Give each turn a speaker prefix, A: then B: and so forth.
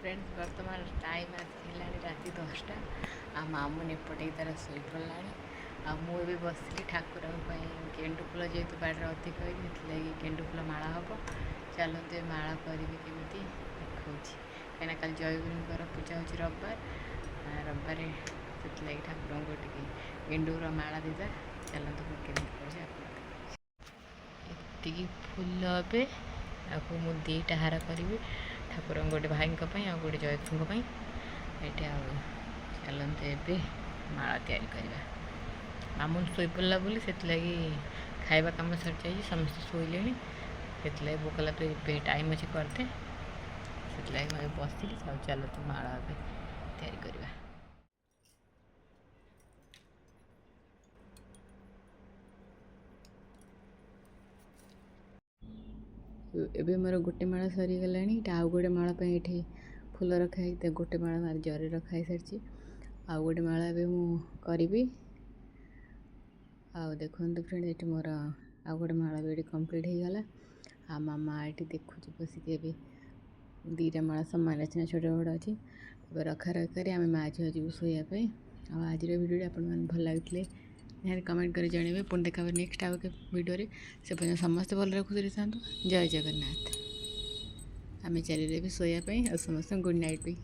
A: Friends बर्तमान time आसला राति 10टा आ मामून एपटे तार शोई पड़ा आ मुझे बसली ठाकुर गेंडु फूल जेहतु बाड़े अधिक लगी गेंडु फूल माला हम चलते माला करी केमी देखा कहीं कल जयगुर पूजा हो रविवार रविवार से ठाकुर को टे गेंडुर माला दीदा चलते मुझे एति फूल ए आपको मुझे दीटा हार करी ठाकुर गोटे भाई आ गोटे जयगुर ये चलते ए माला या मामून शोई पड़ा बोली से खाଇବା कम सर जाइए समस्त शोले से भोक लगा तो ये टाइम अच्छे करते से मैं बस चल तो माला तैयारी करवा एबे मोर गोटे माला सरीगला आउ गोटे माला ये फूल रखाई गोटे माला जरी रखाई सारी आउ गोटे माला ए करी आउ देखो फ्रेंड ये मोर आउ गोटे माला भी कम्प्लीट हो गला आ मामा ये देखुच बसिक दीटा माला सामान अच्छे छोट बड़ अच्छी रखा रखा आम माँ झील जीव शोवाई आज भिडियो आप भल लगे निहार कमेंट कर जनइबे पुणी देखा नेक्स्ट आउ के भिडियो से पर्यटन समस्त भल खुशी था जय जगन्नाथ आम चलिए भी शोवाई समस्त गुड नाइट भी।